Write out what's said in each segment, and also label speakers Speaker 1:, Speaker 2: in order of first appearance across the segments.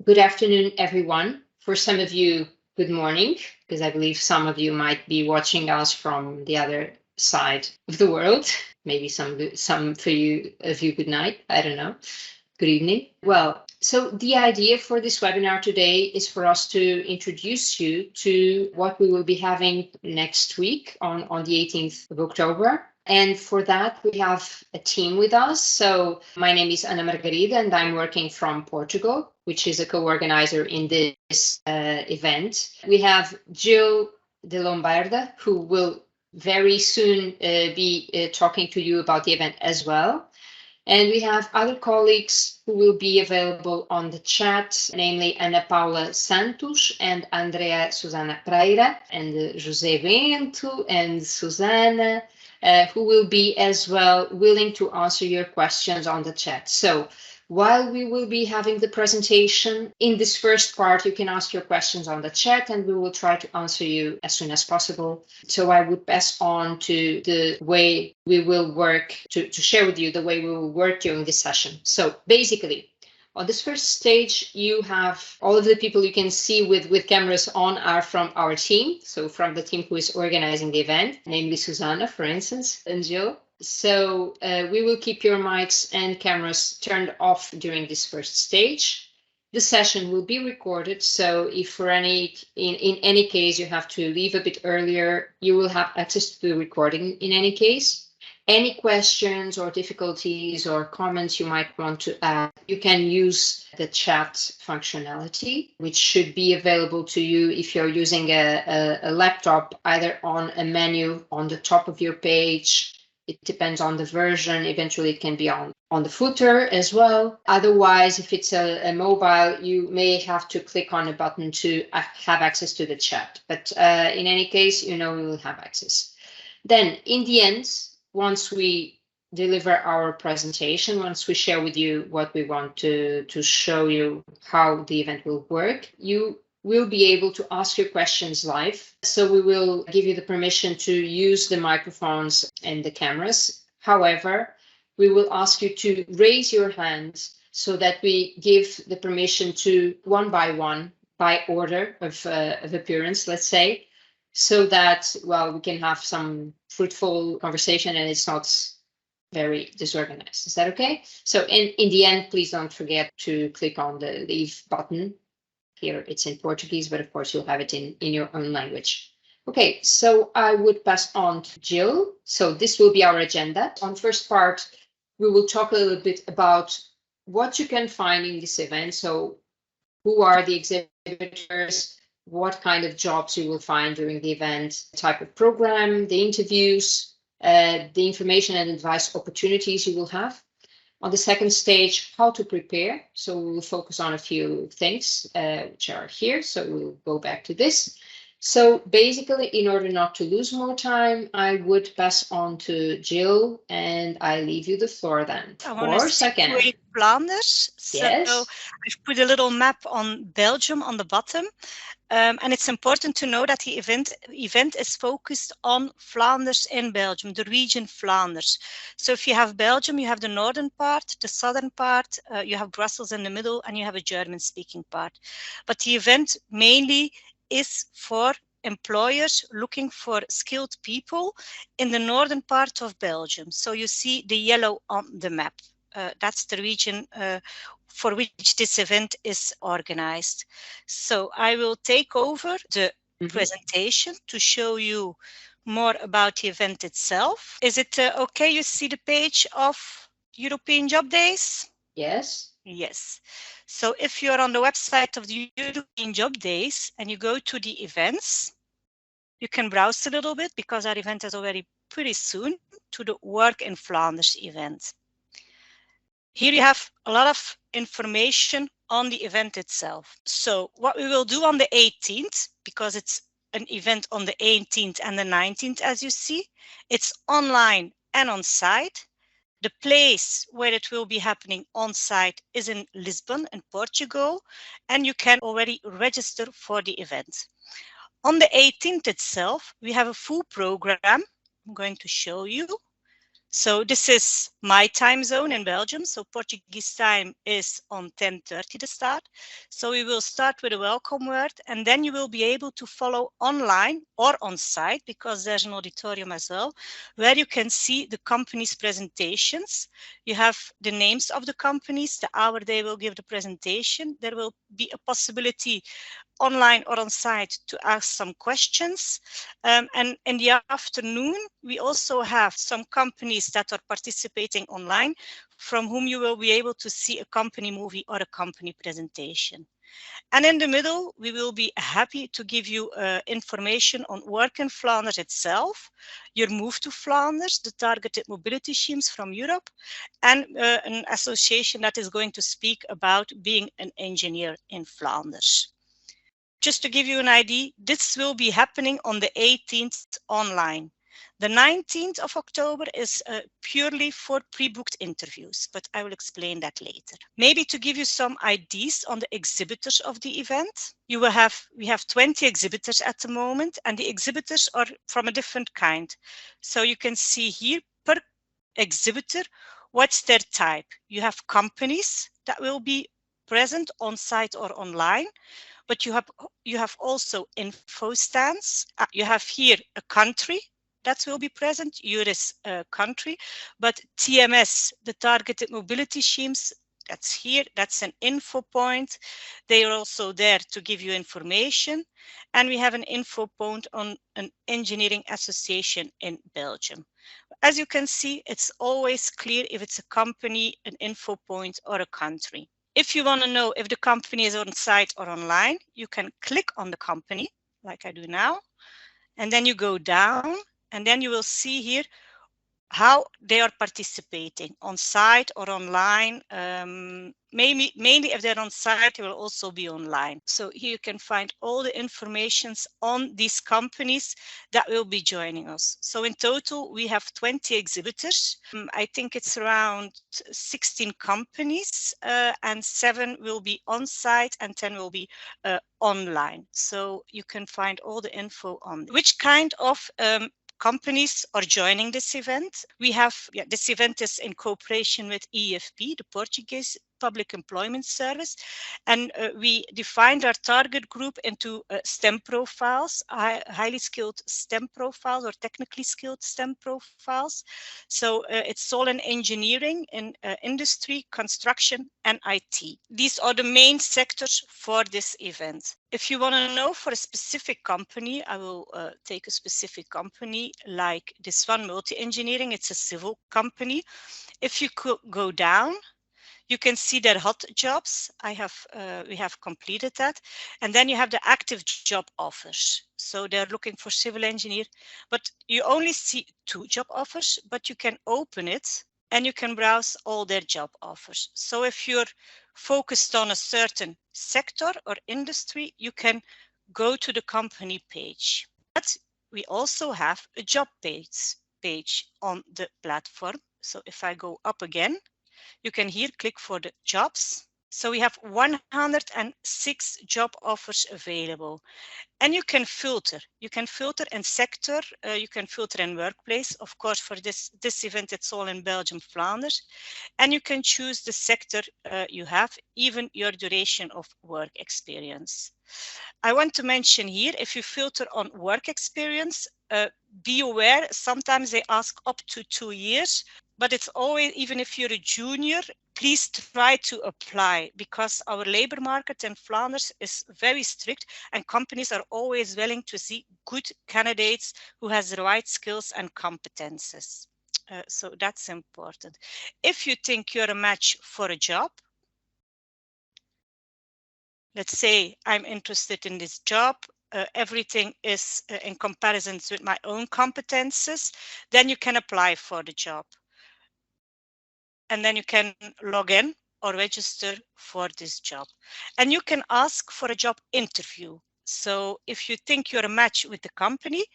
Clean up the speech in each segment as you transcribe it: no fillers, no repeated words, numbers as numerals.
Speaker 1: Good afternoon, everyone. For some of you, good morning, because I believe some of you might be watching us from the other side of the world. Maybe some for you good night. I don't know. Good evening. Well, so the idea for this webinar today is for us to introduce you to what we will be having next week on the 18th of October. And for that, we have a team with us. So my name is Margarida, and I'm working from Portugal, which is a co-organizer in this event. We have Jill Delombaerde, who will very soon be talking to you about the event as well. And we have other colleagues who will be available on the chat, namely Ana Paula Santos and Andrea Susana Pereira and José Bento and Susana, who will be as well willing to answer your questions on the chat. So while we will be having the presentation, in this first part, you can ask your questions on the chat and we will try to answer you as soon as possible. So I would pass on to the way we will work, to share with you the way we will work during this session. So basically, on this first stage, you have all of the people you can see with cameras on are from our team. So from the team who is organizing the event, namely Susanna, for instance, and Jill. So we will keep your mics and cameras turned off during this first stage. The session will be recorded, so if for in any case you have to leave a bit earlier, you will have access to the recording in any case. Any questions or difficulties or comments you might want to add, you can use the chat functionality, which should be available to you if you're using a laptop, either on a menu on the top of your page. It depends on the version. Eventually, it can be on the footer as well. Otherwise, if it's a mobile, you may have to click on a button to have access to the chat. But in any case, you know, we will have access. Then in the end, once we deliver our presentation, once we share with you what we want to show you how the event will work, you will be able to ask your questions live. So we will give you the permission to use the microphones and the cameras. However, we will ask you to raise your hand so that we give the permission to one by order of appearance, let's say, so that, well, we can have some fruitful conversation and it's not very disorganized. Is that okay? So in the end, please don't forget to click on the leave button. Here it's in Portuguese, but of course you'll have it in your own language. Okay, so I would pass on to Jill. So this will be our agenda. On the first part, we will talk a little bit about what you can find in this event. So who are the exhibitors, what kind of jobs you will find during the event, type of program, the interviews, the information and advice opportunities you will have. On the second stage, how to prepare. So we will focus on a few things which are here. So we'll go back to this. So basically, in order not to lose more time, I would pass on to Jill and I leave you the floor then. For second.
Speaker 2: Flanders.
Speaker 1: Yes.
Speaker 2: So I've put a little map on Belgium on the bottom. And it's important to know that the event is focused on Flanders in Belgium, the region Flanders. So if you have Belgium, you have the northern part, the southern part, you have Brussels in the middle, and you have a German-speaking part. But the event mainly is for employers looking for skilled people in the northern part of Belgium. So you see the yellow on the map. That's the region for which this event is organized. So I will take over the presentation to show you more about the event itself. Is it okay? You see the page of European Job Days?
Speaker 1: Yes.
Speaker 2: Yes. So if you're on the website of the European Job Days and you go to the events, you can browse a little bit because our event is already pretty soon to the Work in Flanders event. Here you have a lot of information on the event itself. So what we will do on the 18th, because it's an event on the 18th and the 19th, as you see, it's online and on site. The place where it will be happening on site is in Lisbon in Portugal, and you can already register for the event. On the 18th itself, we have a full program I'm going to show you. So this is my time zone in Belgium. So Portuguese time is on 10:30 the start. So we will start with a welcome word, and then you will be able to follow online or on site, because there's an auditorium as well, where you can see the company's presentations. You have the names of the companies, the hour they will give the presentation. There will be a possibility online or on site to ask some questions. And in the afternoon, we also have some companies that are participating online, from whom you will be able to see a company movie or a company presentation. And in the middle, we will be happy to give you information on work in Flanders itself, your move to Flanders, the targeted mobility schemes from Europe, and an association that is going to speak about being an engineer in Flanders. Just to give you an idea, this will be happening on the 18th online. The 19th of October is purely for pre-booked interviews, but I will explain that later. Maybe to give you some ideas on the exhibitors of the event, we have 20 exhibitors at the moment, and the exhibitors are from a different kind. So you can see here per exhibitor, what's their type. You have companies that will be present on site or online, but you have also info stands. You have here a country that will be present, EURES country, but TMS, the targeted mobility schemes, that's here, that's an info point. They are also there to give you information. And we have an info point on an engineering association in Belgium. As you can see, it's always clear if it's a company, an info point, or a country. If you want to know if the company is on site or online, you can click on the company, like I do now, and then you go down, and then you will see here how they are participating on site or online. Mainly if they're on site, they will also be online. So here you can find all the informations on these companies that will be joining us. So in total, we have 20 exhibitors. I think it's around 16 companies, and 7 will be on site and 10 will be online. So you can find all the info on which kind of companies are joining this event. We have, this event is in cooperation with EUFP, the Portuguese Public Employment Service, and we defined our target group into STEM profiles, highly skilled STEM profiles or technically skilled STEM profiles. So it's all in engineering, in industry, construction, and IT. These are the main sectors for this event. If you want to know for a specific company, I will take a specific company like this one, Multi Engineering. It's a civil company. If you could go down, you can see their hot jobs. We have completed that. And then you have the active job offers. So they're looking for civil engineer, but you only see 2 job offers, but you can open it and you can browse all their job offers. So if you're focused on a certain sector or industry, you can go to the company page. But we also have a job page on the platform. So if I go up again, you can here click for the jobs. So we have 106 job offers available. And you can filter. You can filter in sector, you can filter in workplace. Of course, for this event, it's all in Belgium, Flanders. And you can choose the sector you have, even your duration of work experience. I want to mention here, if you filter on work experience, be aware, sometimes they ask up to 2 years, but it's always, even if you're a junior, please try to apply, because our labor market in Flanders is very strict and companies are always willing to see good candidates who has the right skills and competences. So that's important. If you think you're a match for a job, let's say I'm interested in this job, everything is in comparison with my own competences, then you can apply for the job. And then you can log in or register for this job. And you can ask for a job interview. So if you think you're a match with the company,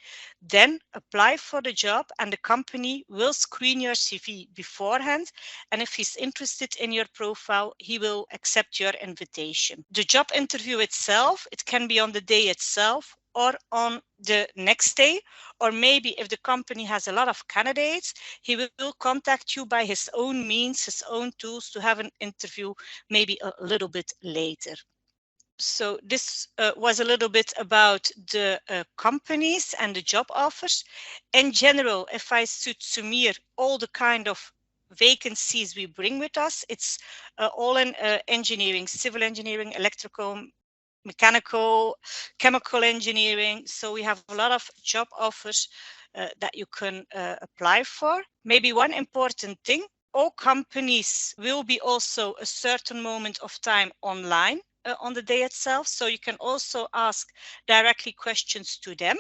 Speaker 2: then apply for the job and the company will screen your CV beforehand. And if he's interested in your profile, he will accept your invitation. The job interview itself, it can be on the day itself, or on the next day, or maybe if the company has a lot of candidates, he will contact you by his own means, his own tools, to have an interview maybe a little bit later. So this was a little bit about the companies and the job offers. In general, if I should sum all the kind of vacancies we bring with us, it's all in engineering, civil engineering, electrical, mechanical, chemical engineering. So we have a lot of job offers that you can apply for. Maybe one important thing, all companies will be also a certain moment of time online on the day itself. So you can also ask directly questions to them.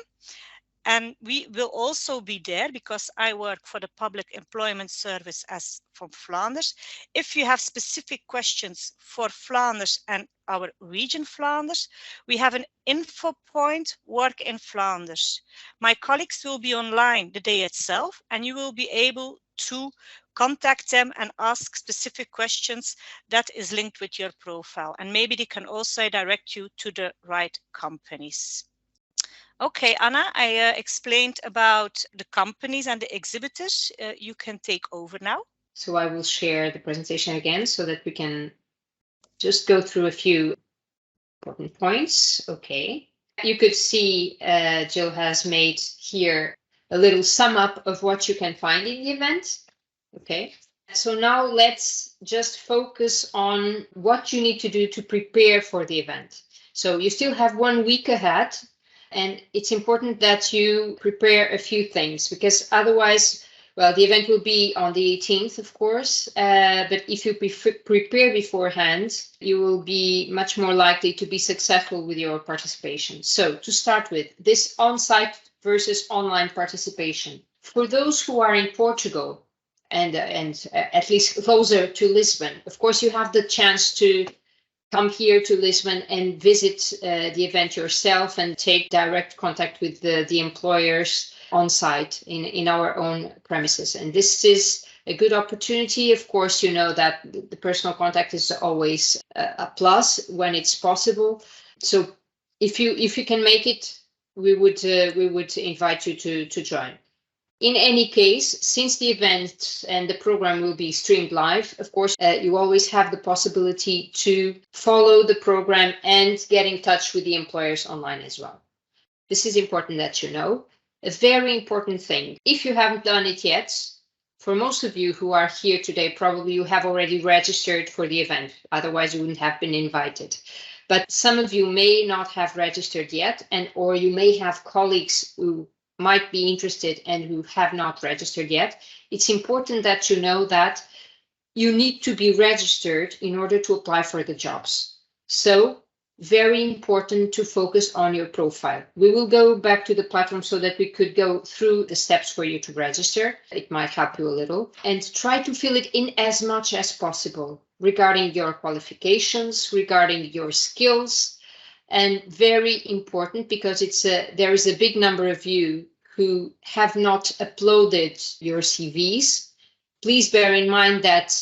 Speaker 2: And we will also be there because I work for the Public Employment Service as from Flanders. If you have specific questions for Flanders and our region Flanders, we have an info point, Work in Flanders. My colleagues will be online the day itself, and you will be able to contact them and ask specific questions that is linked with your profile. And maybe they can also direct you to the right companies. Okay, Anna, I explained about the companies and the exhibitors. You can take over now.
Speaker 1: So I will share the presentation again so that we can just go through a few important points. Okay, you could see Jill has made here a little sum up of what you can find in the event. Okay, so now let's just focus on what you need to do to prepare for the event. So you still have 1 week ahead. And it's important that you prepare a few things, because otherwise, well, the event will be on the 18th, of course, but if you prepare beforehand, you will be much more likely to be successful with your participation. So to start with, this on-site versus online participation. For those who are in Portugal and at least closer to Lisbon, of course, you have the chance to come here to Lisbon and visit the event yourself and take direct contact with the employers on site in our own premises. And this is a good opportunity. Of course, you know that the personal contact is always a plus when it's possible. So if you can make it, we would invite you to join. In any case, since the event and the program will be streamed live, of course, you always have the possibility to follow the program and get in touch with the employers online as well. This is important that you know. A very important thing, if you haven't done it yet, for most of you who are here today, probably you have already registered for the event. Otherwise, you wouldn't have been invited. But some of you may not have registered yet, or you may have colleagues who might be interested and who have not registered yet. It's important that you know that you need to be registered in order to apply for the jobs. So very important to focus on your profile. We will go back to the platform so that we could go through the steps for you to register. It might help you a little, and try to fill it in as much as possible regarding your qualifications, regarding your skills. And very important, because there is a big number of you who have not uploaded your CVs. Please bear in mind that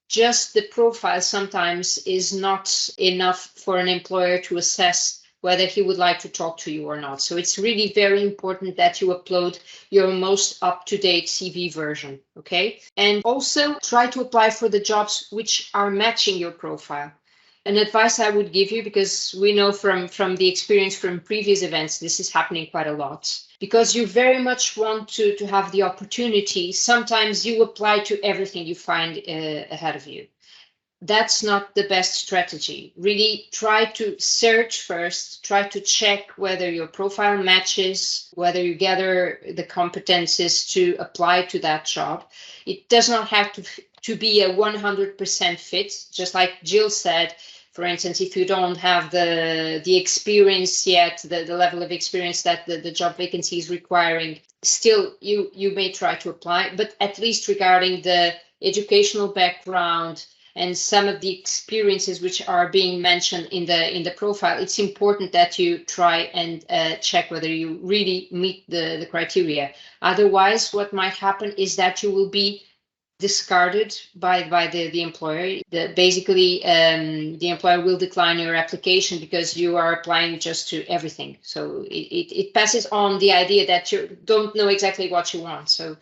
Speaker 1: just the profile sometimes is not enough for an employer to assess whether he would like to talk to you or not. So it's really very important that you upload your most up-to-date CV version, okay? And also try to apply for the jobs which are matching your profile. An advice I would give you, because we know from the experience from previous events, this is happening quite a lot. Because you very much want to have the opportunity, sometimes you apply to everything you find ahead of you. That's not the best strategy. Really try to search first, try to check whether your profile matches, whether you gather the competences to apply to that job. It does not have to be a 100% fit, just like Jill said. For instance, if you don't have the experience yet, the level of experience that the job vacancy is requiring, still you may try to apply, but at least regarding the educational background and some of the experiences which are being mentioned in the profile, it's important that you try and check whether you really meet the criteria. Otherwise, what might happen is that you will be discarded by the employer. Basically, the employer will decline your application because you are applying just to everything. So it passes on the idea that you don't know exactly what you want. So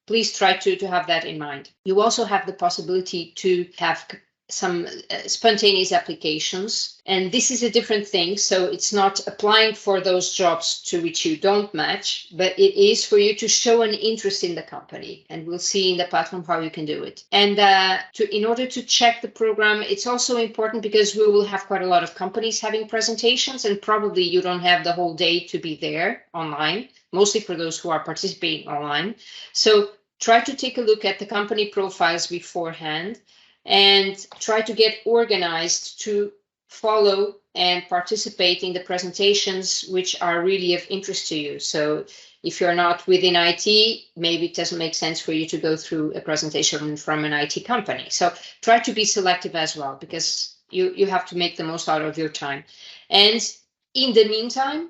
Speaker 1: please try to have that in mind. You also have the possibility to have some spontaneous applications, and this is a different thing. So it's not applying for those jobs to which you don't match, but it is for you to show an interest in the company, and we'll see in the platform how you can do it. And in order to check the program, it's also important because we will have quite a lot of companies having presentations, and probably you don't have the whole day to be there online, mostly for those who are participating online. So try to take a look at the company profiles beforehand and try to get organized to follow and participate in the presentations which are really of interest to you. So if you're not within IT, maybe it doesn't make sense for you to go through a presentation from an IT company. So try to be selective as well, because you have to make the most out of your time. And in the meantime,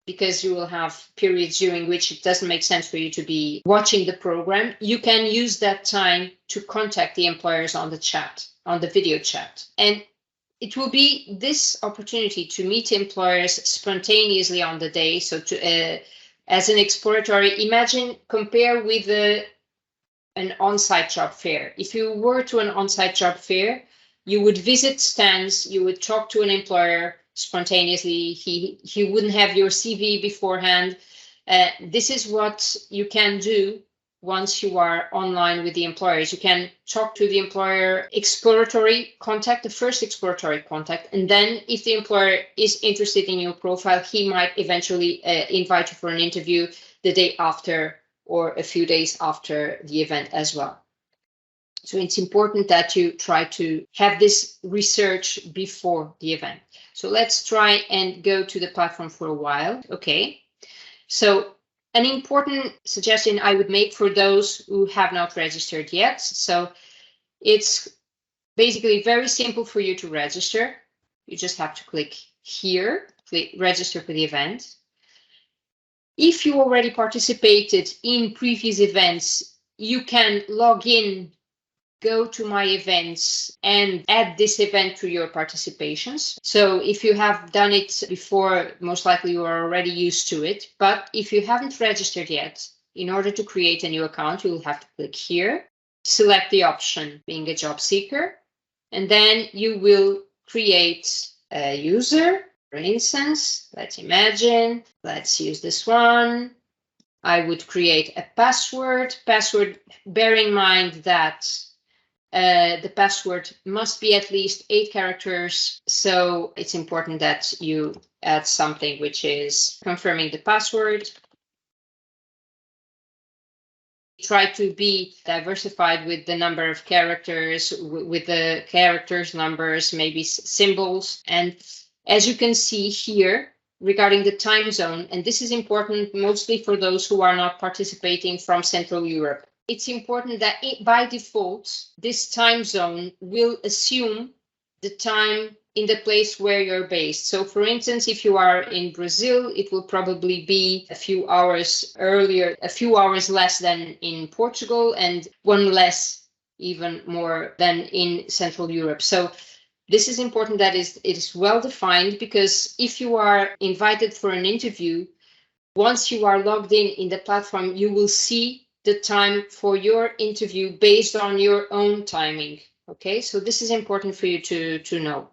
Speaker 1: because you will have periods during which it doesn't make sense for you to be watching the program, you can use that time to contact the employers on the chat, on the video chat. And it will be this opportunity to meet employers spontaneously on the day. So as an exploratory, compare with an on-site job fair. If you were to an on-site job fair, you would visit stands, you would talk to an employer spontaneously. He wouldn't have your CV beforehand. This is what you can do once you are online with the employers. You can talk to the employer, exploratory contact, the first exploratory contact, and then if the employer is interested in your profile, he might eventually invite you for an interview the day after or a few days after the event as well. So it's important that you try to have this research before the event. So let's try and go to the platform for a while. Okay. So an important suggestion I would make for those who have not registered yet. So it's basically very simple for you to register. You just have to click here, click register for the event. If you already participated in previous events, you can log in, go to my events and add this event to your participations. So if you have done it before, most likely you are already used to it. But if you haven't registered yet, in order to create a new account, you will have to click here, select the option being a job seeker, and then you will create a user. For instance, let's use this one. I would create a password. Bear in mind that the password must be at least 8 characters. So it's important that you add something which is confirming the password. Try to be diversified with the number of characters, with the characters, numbers, maybe symbols. And as you can see here, regarding the time zone, and this is important mostly for those who are not participating from Central Europe. It's important that by default, this time zone will assume the time in the place where you're based. So for instance, if you are in Brazil, it will probably be a few hours earlier, a few hours less than in Portugal, and one less, even more than in Central Europe. So this is important that it is well defined, because if you are invited for an interview, once you are logged in the platform, you will see the time for your interview based on your own timing. Okay, so this is important for you to know.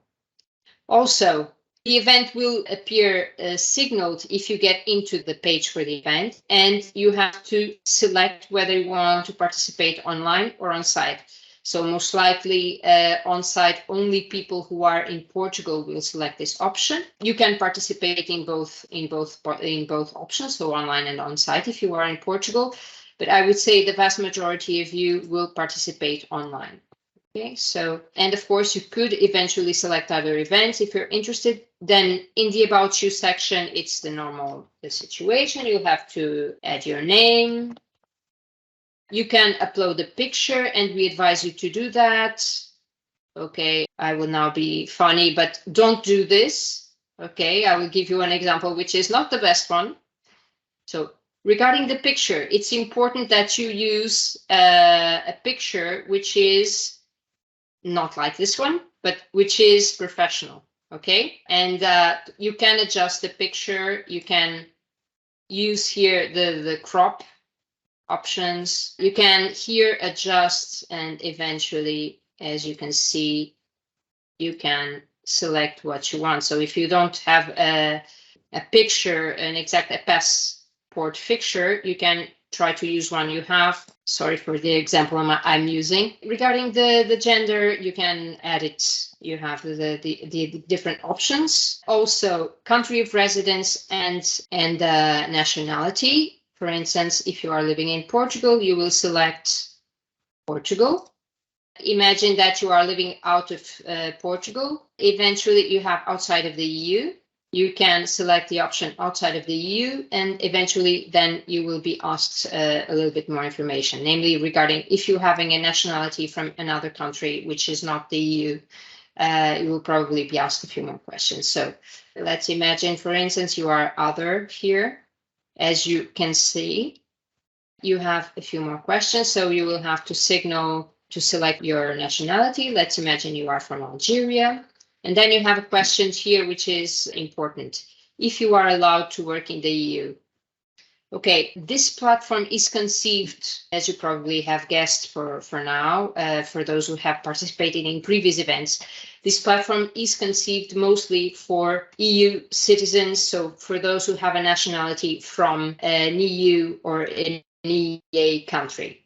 Speaker 1: Also, the event will appear signaled if you get into the page for the event, and you have to select whether you want to participate online or on site. So most likely on site, only people who are in Portugal will select this option. You can participate in both options, so online and on site if you are in Portugal. But I would say the vast majority of you will participate online. Okay, so, and of course you could eventually select other events if you're interested. Then in the About You section, it's the normal situation. You have to add your name. You can upload a picture, and we advise you to do that. Okay, I will now be funny, but don't do this. Okay, I will give you an example, which is not the best one. So Regarding the picture, it's important that you use a picture which is not like this one, but which is professional, okay? And you can adjust the picture. You can use here the crop options. You can here adjust, and eventually, as you can see, you can select what you want. So if you don't have a picture, an exact passport picture, you can try to use one you have. Sorry for the example I'm using. Regarding the gender, you can add it. You have the different options. Also, country of residence and nationality. For instance, if you are living in Portugal, you will select Portugal. Imagine that you are living out of Portugal. Eventually, you have outside of the EU. You can select the option outside of the EU, and eventually then you will be asked a little bit more information, namely regarding if you're having a nationality from another country which is not the EU, you will probably be asked a few more questions. So let's imagine, for instance, you are other here. As you can see, you have a few more questions, so you will have to signal to select your nationality. Let's imagine you are from Algeria. And then you have a question here, which is important. If you are allowed to work in the EU. Okay, this platform is conceived, as you probably have guessed for now, for those who have participated in previous events. This platform is conceived mostly for EU citizens, so for those who have a nationality from an EU or an EEA country.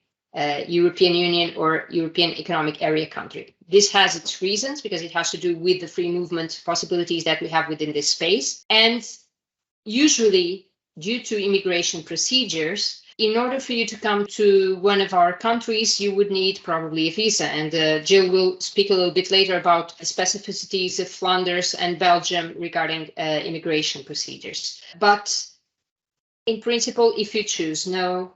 Speaker 1: European Union or European Economic Area country. This has its reasons because it has to do with the free movement possibilities that we have within this space. And usually, due to immigration procedures, in order for you to come to one of our countries, you would need probably a visa. And Jill will speak a little bit later about the specificities of Flanders and Belgium regarding immigration procedures. But in principle, if you choose no,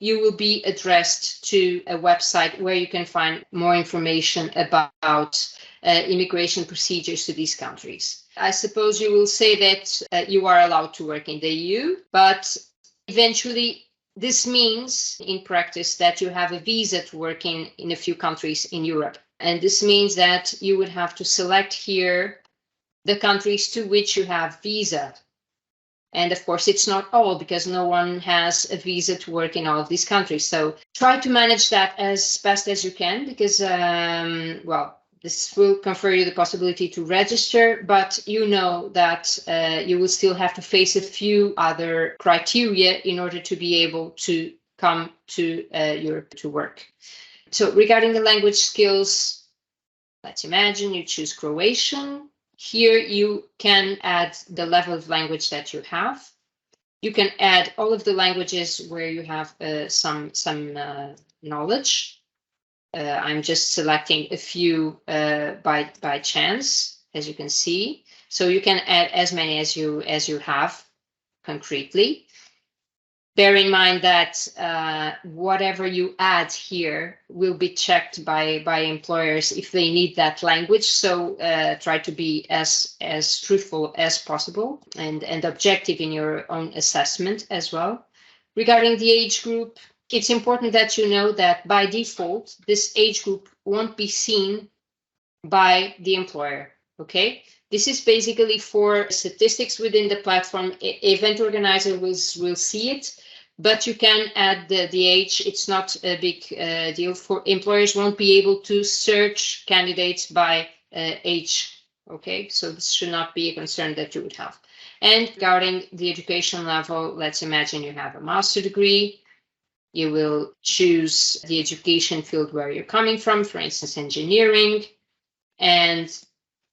Speaker 1: you will be addressed to a website where you can find more information about immigration procedures to these countries. I suppose you will say that you are allowed to work in the EU, but eventually this means in practice that you have a visa to work in a few countries in Europe. And this means that you would have to select here the countries to which you have visa. And of course, it's not all because no one has a visa to work in all of these countries. So try to manage that as best as you can because, well, this will confer you the possibility to register, but you know that you will still have to face a few other criteria in order to be able to come to Europe to work. So regarding the language skills, let's imagine you choose Croatian. Here you can add the level of language that you have. You can add all of the languages where you have some knowledge. I'm just selecting a few by chance, as you can see. So you can add as many as you have concretely. Bear in mind that whatever you add here will be checked by employers if they need that language. So try to be as truthful as possible and objective in your own assessment as well. Regarding the age group, it's important that you know that by default, this age group won't be seen by the employer, okay? This is basically for statistics within the platform. Event organizer will see it, but you can add the age. It's not a big deal. For employers won't be able to search candidates by age, okay? So this should not be a concern that you would have. And regarding the education level, let's imagine you have a master degree. You will choose the education field where you're coming from, for instance, engineering. And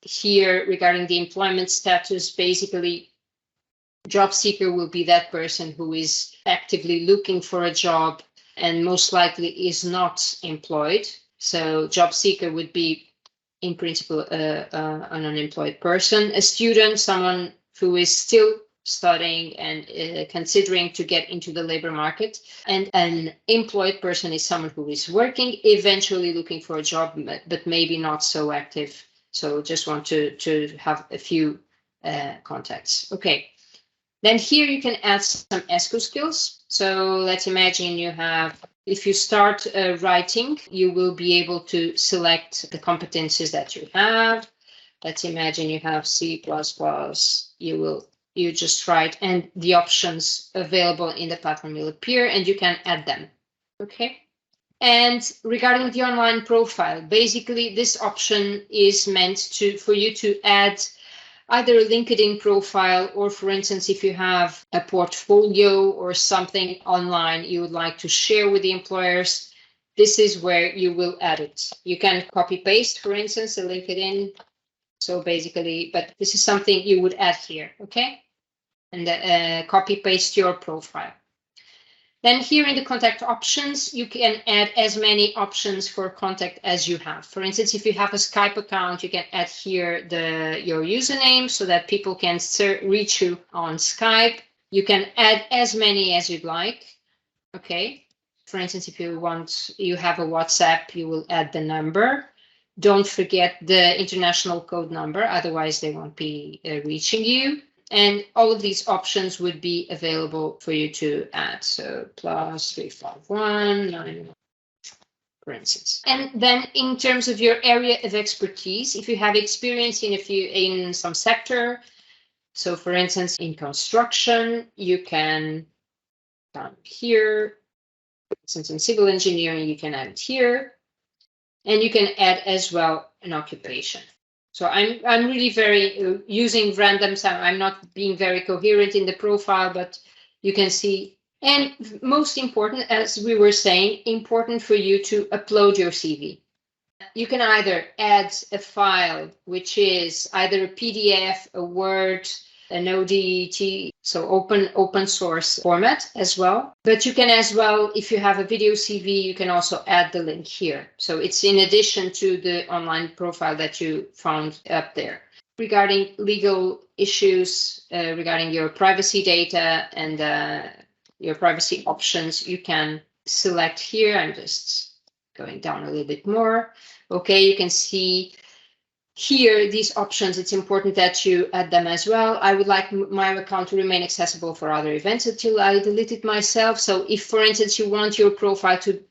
Speaker 1: here, regarding the employment status, basically, job seeker will be that person who is actively looking for a job and most likely is not employed. So job seeker would be, in principle, an unemployed person. A student, someone who is still studying and considering to get into the labor market. And an employed person is someone who is working, eventually looking for a job, but maybe not so active. So just want to have a few contacts. Okay. Then here you can add some ESCO skills. So let's imagine you have, if you start writing, you will be able to select the competencies that you have. Let's imagine you have C++, you just write, and the options available in the platform will appear and you can add them. Okay. And regarding the online profile, basically this option is meant for you to add either a LinkedIn profile, or for instance, if you have a portfolio or something online you would like to share with the employers, this is where you will add it. You can copy paste, for instance, a LinkedIn. So basically, but this is something you would add here, okay? And copy paste your profile. Then here in the contact options, you can add as many options for contact as you have. For instance, if you have a Skype account, you can add here your username so that people can reach you on Skype. You can add as many as you'd like. Okay. For instance, if you have a WhatsApp, you will add the number. Don't forget the international code number, otherwise they won't be reaching you. And all of these options would be available for you to add. So +351 9, for instance. And then in terms of your area of expertise, if you have experience in some sector, so for instance in construction, you can down here. For instance, in civil engineering, you can add it here, and you can add as well an occupation. So I'm really very using random, so I'm not being very coherent in the profile, but you can see. And most important, as we were saying, important for you to upload your CV. You can either add a file, which is either a PDF, a Word, an ODT, so open source format as well. But you can as well, if you have a video CV, you can also add the link here. So it's in addition to the online profile that you found up there. Regarding legal issues, regarding your privacy data and your privacy options, you can select here. I'm just going down a little bit more. Okay, you can see here, these options, it's important that you add them as well. I would like my account to remain accessible for other events until I delete it myself. So if, for instance, you want your profile to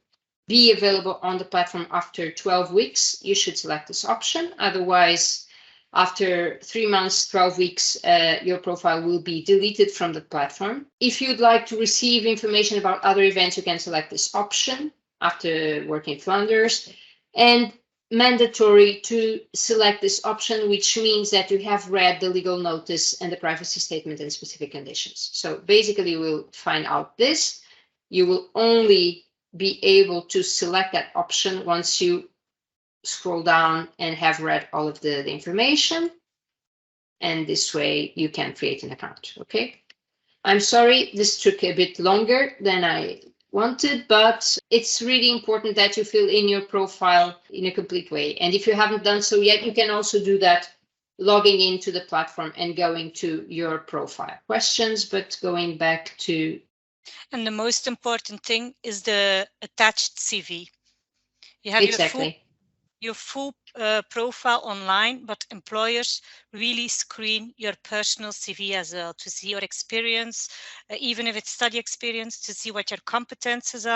Speaker 1: be available on the platform after 12 weeks, you should select this option. Otherwise, after 3 months, 12 weeks, your profile will be deleted from the platform. If you'd like to receive information about other events, you can select this option after working in Flanders. And mandatory to select this option, which means that you have read the legal notice and the privacy statement and specific conditions. So basically we'll find out this. You will only be able to select that option once you scroll down and have read all of the information. And this way you can create an account, okay? I'm sorry, this took a bit longer than I wanted, but it's really important that you fill in your profile in a complete way. And if you haven't done so yet, you can also do that logging into the platform and going to your profile. Questions, but going back to...
Speaker 2: And the most important thing is the attached CV. You have
Speaker 1: exactly.
Speaker 2: your full profile online, but employers really screen your personal CV as well to see your experience, even if it's study experience, to see what your competences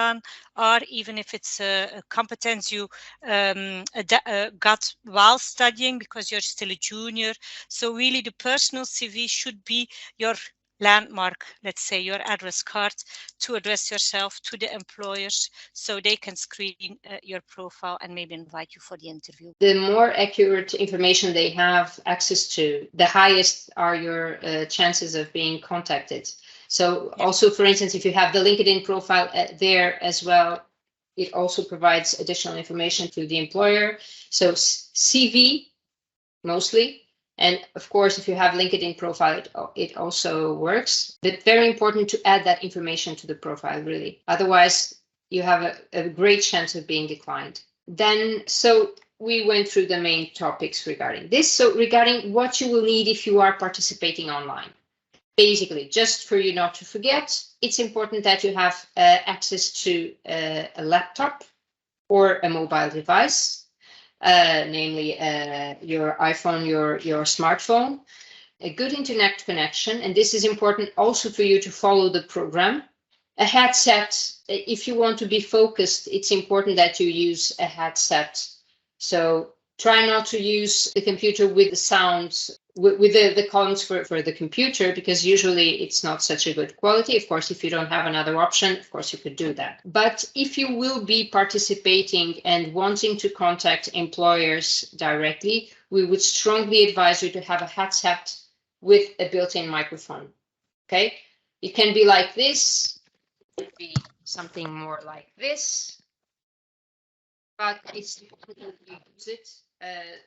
Speaker 2: are, even if it's a competence you got while studying because you're still a junior. So really the personal CV should be your landmark, let's say your address card, to address yourself to the employers so they can screen your profile and maybe invite you for the interview.
Speaker 1: The more accurate information they have access to, the highest are your chances of being contacted. So yeah. Also, for instance, if you have the LinkedIn profile there as well, it also provides additional information to the employer. So CV mostly. And of course, if you have LinkedIn profile, it also works. But very important to add that information to the profile, really. Otherwise, you have a great chance of being declined. Then, so we went through the main topics regarding this. So regarding what you will need if you are participating online. Basically, just for you not to forget, it's important that you have access to a laptop or a mobile device. Namely your iPhone, your smartphone, a good internet connection. And this is important also for you to follow the program A headset, if you want to be focused, it's important that you use a headset. So try not to use the computer with the sound, with the columns for the computer, because usually it's not such a good quality. Of course, if you don't have another option, of course you could do that. But if you will be participating and wanting to contact employers directly, we would strongly advise you to have a headset with a built-in microphone. Okay, it can be like this, it could be something more like this, but it's important that you use it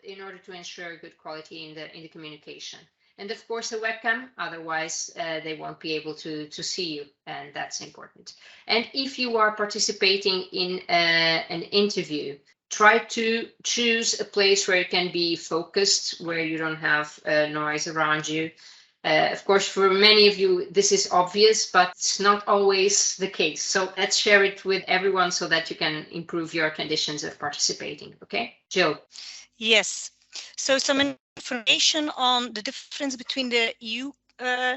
Speaker 1: in order to ensure good quality in the communication. And of course a webcam, otherwise they won't be able to see you, and that's important. And if you are participating in an interview, try to choose a place where you can be focused, where you don't have noise around you. Of course, for many of you, this is obvious, but it's not always the case. So let's share it with everyone so that you can improve your conditions of participating. Okay, Jill?
Speaker 2: Yes. So some information on the difference between the EU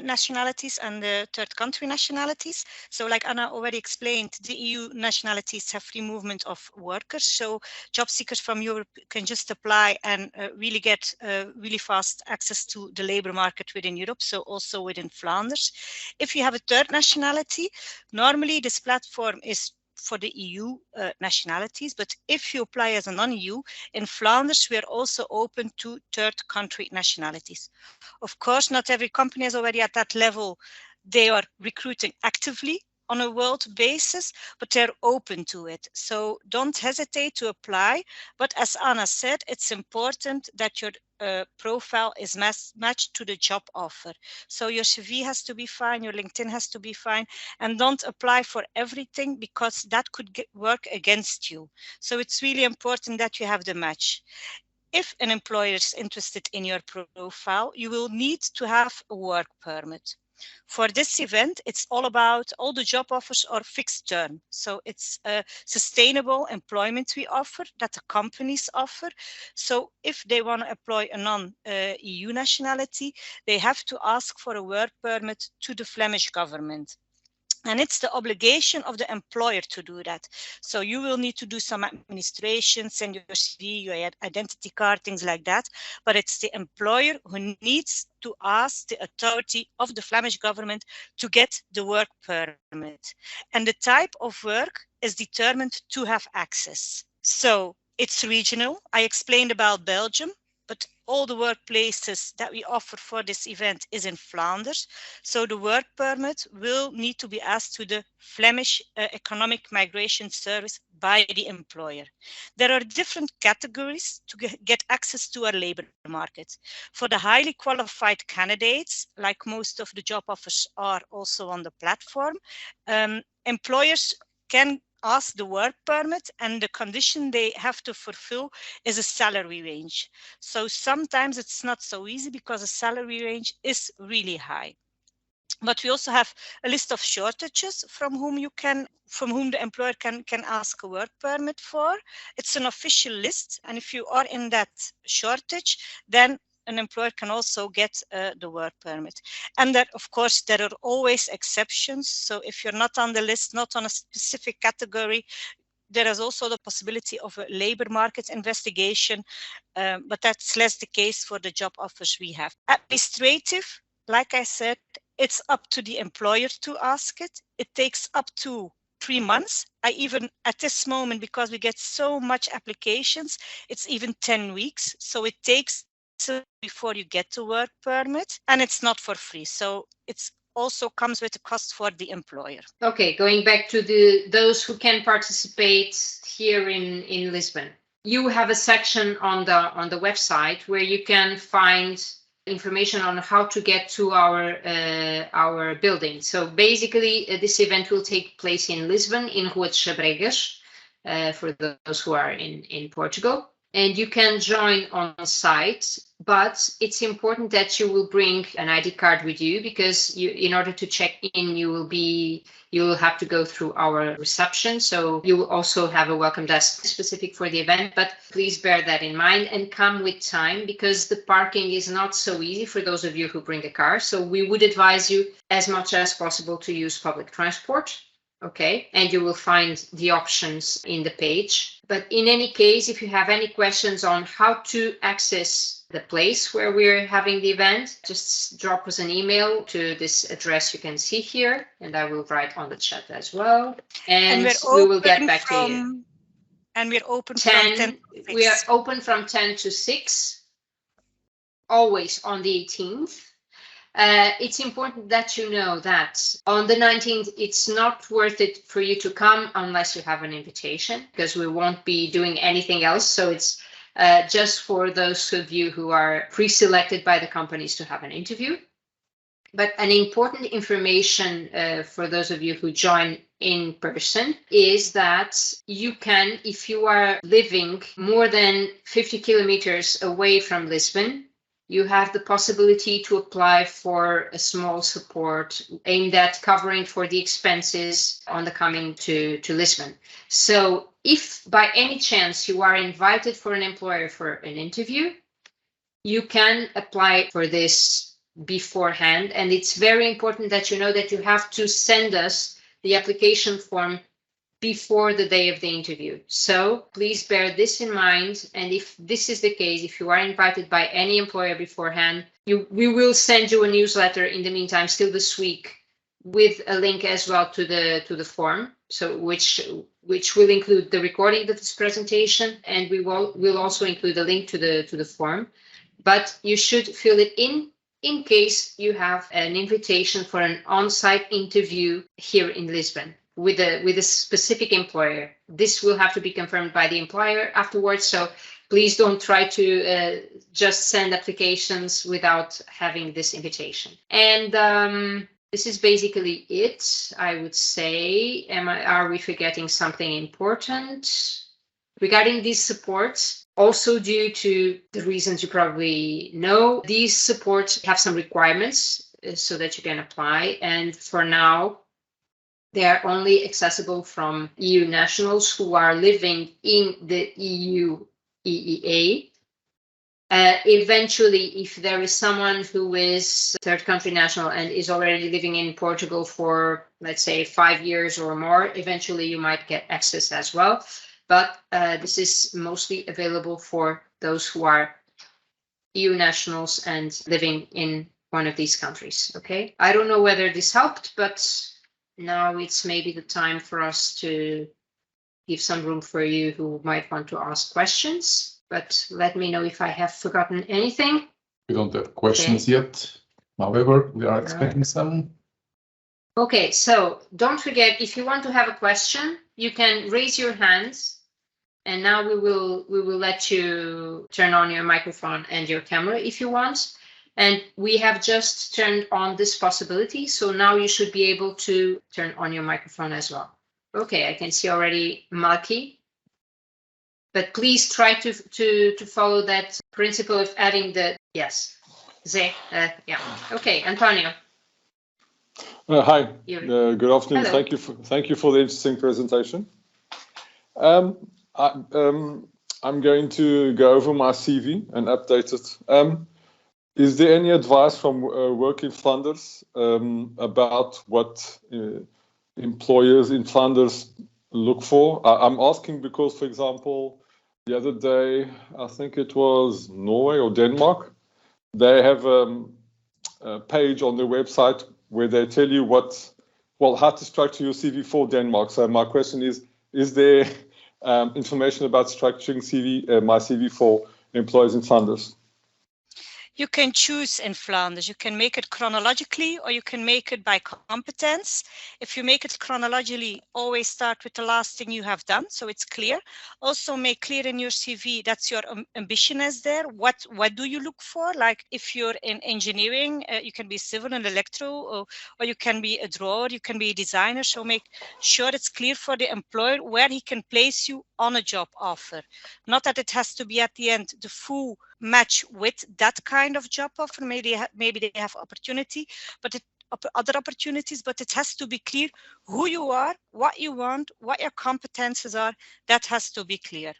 Speaker 2: nationalities and the third country nationalities. So like Anna already explained, the EU nationalities have free movement of workers. So job seekers from Europe can just apply and really get really fast access to the labor market within Europe. So also within Flanders. If you have a third nationality, normally this platform is for the EU nationalities, but if you apply as a non-EU, in Flanders, we are also open to third country nationalities. Of course, not every company is already at that level. They are recruiting actively on a world basis, but they're open to it. So don't hesitate to apply. But as Anna said, it's important that your profile is matched to the job offer. So your CV has to be fine, your LinkedIn has to be fine, and don't apply for everything because that could work against you. So it's really important that you have the match. If an employer is interested in your profile, you will need to have a work permit. For this event, it's all about all the job offers are fixed term. So it's a sustainable employment we offer that the companies offer. So if they want to employ a non-EU nationality, they have to ask for a work permit to the Flemish government. And it's the obligation of the employer to do that. So you will need to do some administration, send your CV, your identity card, things like that. But it's the employer who needs to ask the authority of the Flemish government to get the work permit. And the type of work is determined to have access. So it's regional. I explained about Belgium, but all the workplaces that we offer for this event is in Flanders. So the work permit will need to be asked to the Flemish Economic Migration Service by the employer. There are different categories to get access to our labor market. For the highly qualified candidates, like most of the job offers are also on the platform, employers can ask the work permit, and the condition they have to fulfill is a salary range. So sometimes it's not so easy because the salary range is really high. But we also have a list of shortages from whom the employer can ask a work permit for. It's an official list, and if you are in that shortage, then an employer can also get the work permit. And that, of course, there are always exceptions. So if you're not on the list, not on a specific category, there is also the possibility of a labor market investigation, but that's less the case for the job offers we have. Administrative, like I said, it's up to the employer to ask it. It takes up to 3 months. I even at this moment, because we get so much applications, it's even 10 weeks. So it takes before you get the work permit, and it's not for free. So it's also comes with a cost for the employer.
Speaker 1: Okay, going back to those who can participate here in Lisbon. You have a section on the website where you can find information on how to get to our building. So basically, this event will take place in Lisbon, in Rua de Xabregas, for those who are in Portugal. And you can join on site, but it's important that you will bring an ID card with you, because in order to check in, you will have to go through our reception. So you will also have a welcome desk specific for the event, but please bear that in mind and come with time, because the parking is not so easy for those of you who bring a car. So we would advise you as much as possible to use public transport. Okay, and you will find the options in the page. But in any case, if you have any questions on how to access the place where we're having the event, just drop us an email to this address you can see here, and I will write on the chat as well. And we will get back to you.
Speaker 2: And we're open from 10 to 6.
Speaker 1: We are open from 10 to 6, always on the 18th. It's important that you know that on the 19th, it's not worth it for you to come unless you have an invitation, because we won't be doing anything else. So it's just for those of you who are pre-selected by the companies to have an interview. But an important information for those of you who join in person is that you can, if you are living more than 50 kilometers away from Lisbon, you have the possibility to apply for a small support aimed at covering for the expenses on the coming to Lisbon. So if by any chance you are invited for an employer for an interview, you can apply for this beforehand. And it's very important that you know that you have to send us the application form before the day of the interview. So please bear this in mind. And if this is the case, if you are invited by any employer beforehand, we will send you a newsletter in the meantime, still this week, with a link as well to the form. So which will include the recording of this presentation, and we'll also include a link to the form. But you should fill it in case you have an invitation for an on-site interview here in Lisbon with a specific employer. This will have to be confirmed by the employer afterwards. So please don't try to just send applications without having this invitation. And this is basically it, I would say. Are we forgetting something important? Regarding these supports, also due to the reasons you probably know, these supports have some requirements so that you can apply. And for now, they are only accessible from EU nationals who are living in the EU EEA. Eventually, if there is someone who is a third country national and is already living in Portugal for, let's say, 5 years or more, eventually you might get access as well. But this is mostly available for those who are EU nationals and living in one of these countries. Okay, I don't know whether this helped, but now it's maybe the time for us to give some room for you who might want to ask questions. But let me know if I have forgotten anything.
Speaker 3: We don't have questions yet. However, we are expecting some.
Speaker 1: Okay, so don't forget, if you want to have a question, you can raise your hands, and now we will let you turn on your microphone and your camera if you want. And we have just turned on this possibility, so now you should be able to turn on your microphone as well. Okay, I can see already Malki. But please try to follow that principle of adding the yes. Yeah. Okay, Antonio.
Speaker 4: Hi. Good afternoon.
Speaker 1: Hello.
Speaker 4: Thank you for the interesting presentation. I'm going to go over my CV and update it. Is there any advice from work in Flanders about what employers in Flanders look for? I'm asking because, for example, the other day, I think it was Norway or Denmark, they have a page on their website where they tell you how to structure your CV for Denmark. So my question is there information about structuring my CV for employees in Flanders?
Speaker 2: You can choose in Flanders. You can make it chronologically or you can make it by competence. If you make it chronologically, always start with the last thing you have done, so it's clear. Also make clear in your CV that's your ambition is there. What do you look for? Like if you're in engineering, you can be civil and electro, or you can be a drawer, you can be a designer. So make sure it's clear for the employer where he can place you on a job offer. Not that it has to be at the end the full match with that kind of job offer. Maybe they have opportunity, but other opportunities, but it has to be clear who you are, what you want, what your competences are. That has to be clear.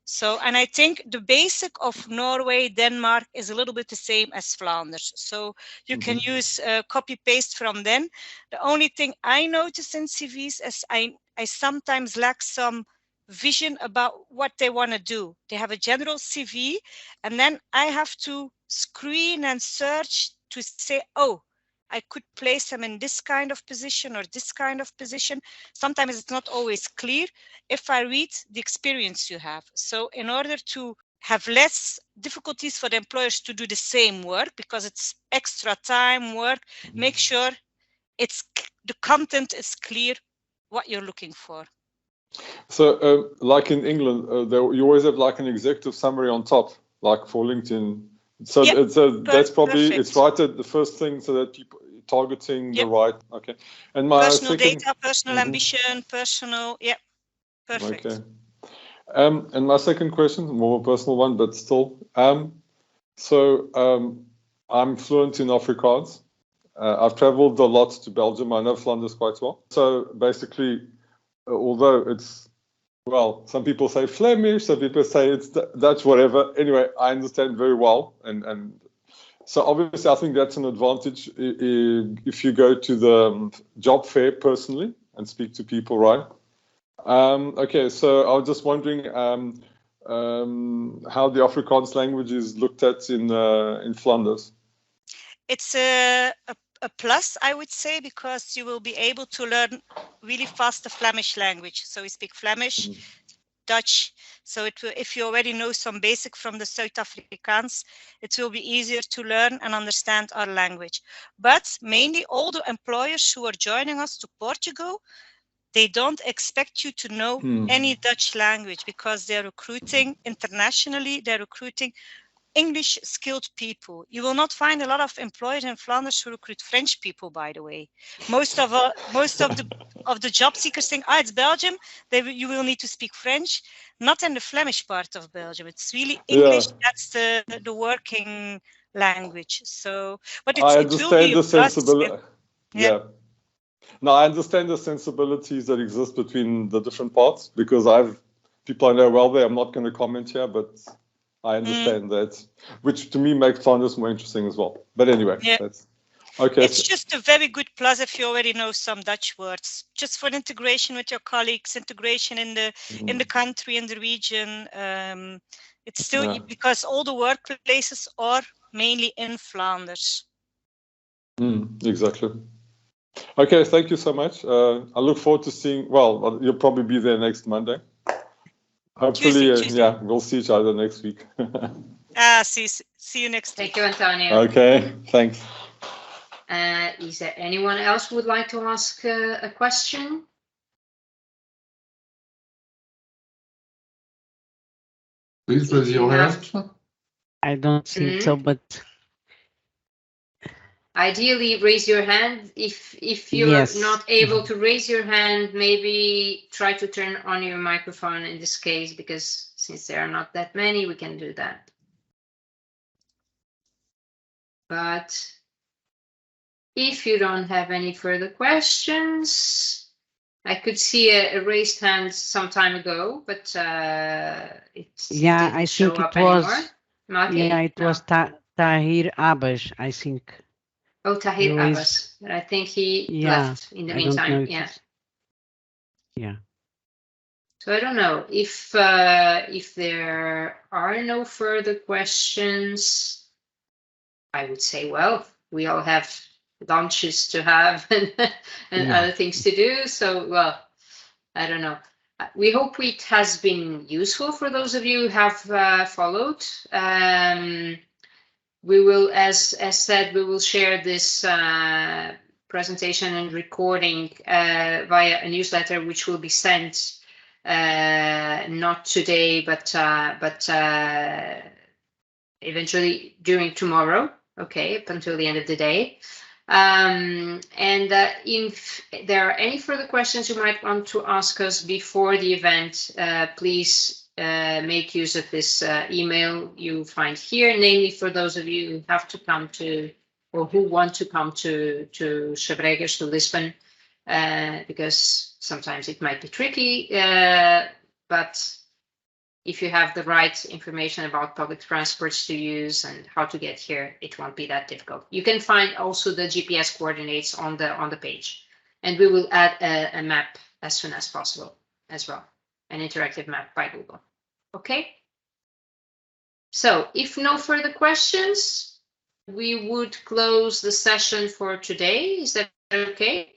Speaker 2: So, and I think the basic of Norway, Denmark is a little bit the same as Flanders. So you can use copy paste from then. The only thing I notice in CVs is I sometimes lack some vision about what they want to do. They have a general CV, and then I have to screen and search to say, oh, I could place them in this kind of position or this kind of position. Sometimes it's not always clear if I read the experience you have. So in order to have less difficulties for the employers to do the same work, because it's extra time work, make sure the content is clear what you're looking for.
Speaker 4: So like in England, you always have like an executive summary on top, like for LinkedIn. So
Speaker 2: Yep,
Speaker 4: that's probably,
Speaker 2: perfect.
Speaker 4: it's right at the first thing so that people targeting
Speaker 2: Yep.
Speaker 4: the right, okay. And my
Speaker 2: personal
Speaker 4: second,
Speaker 2: data, personal ambition, personal, yeah, perfect.
Speaker 4: Okay. And my second question, more a personal one, but still. I'm fluent in Afrikaans. I've traveled a lot to Belgium. I know Flanders quite well. So basically, although it's, well, some people say Flemish, some people say it's Dutch, whatever. Anyway, I understand very well. And so obviously, I think that's an advantage if you go to the job fair personally and speak to people, right? Okay, so I was just wondering how the Afrikaans language is looked at in Flanders.
Speaker 2: It's a plus, I would say, because you will be able to learn really fast the Flemish language. So we speak Flemish, Dutch. So if you already know some basic from the South Afrikaans, it will be easier to learn and understand our language. But mainly all the employers who are joining us to Portugal, they don't expect you to know any Dutch language because they're recruiting internationally, they're recruiting English skilled people. You will not find a lot of employers in Flanders who recruit French people, by the way. Most of the job seekers think, it's Belgium, you will need to speak French. Not in the Flemish part of Belgium. It's really English. Yeah. That's the working language. So, but
Speaker 4: I understand the sensibility.
Speaker 2: Yeah.
Speaker 4: No, I understand the sensibilities that exist between the different parts because people I know well there. I'm not going to comment here, but I understand that, which to me makes Flanders more interesting as well. But anyway, that's okay.
Speaker 2: It's just a very good plus if you already know some Dutch words, just for integration with your colleagues, integration in the country, in the region. It's still because all the workplaces are mainly in Flanders.
Speaker 4: Exactly. Okay, thank you so much. I look forward to seeing. Well, you'll probably be there next Monday. Hopefully,
Speaker 2: Tuesday.
Speaker 4: We'll see each other next week.
Speaker 2: See you next week.
Speaker 1: Thank you, Antonio.
Speaker 4: Okay, thanks.
Speaker 1: Is there anyone else who would like to ask a question?
Speaker 3: Please raise your hand.
Speaker 5: I don't think so, but
Speaker 1: ideally raise your hand. If you're not able to raise your hand, maybe try to turn on your microphone in this case, because since there are not that many, we can do that. But if you don't have any further questions, I could see a raised hand some time ago, but it didn't show up anymore.
Speaker 5: It was Tahir Abbas, I think.
Speaker 1: Oh, Tahir Abbas. I think he left in the meantime.
Speaker 5: Yeah.
Speaker 1: So I don't know if there are no further questions. I would say, well, we all have lunches to have and other things to do. So, well, I don't know. We hope it has been useful for those of you who have followed. We will, as said, we will share this presentation and recording via a newsletter, which will be sent not today, but eventually during tomorrow. Okay, up until the end of the day. If there are any further questions you might want to ask us before the event, please make use of this email you find here, namely for those of you who have to come to or who want to come to Sebreggers, to Lisbon, because sometimes it might be tricky, but if you have the right information about public transports to use and how to get here, it won't be that difficult. You can find also the GPS coordinates on the page, and we will add a map as soon as possible as well, an interactive map by Google. Okay. So if no further questions, we would close the session for today. Is that okay?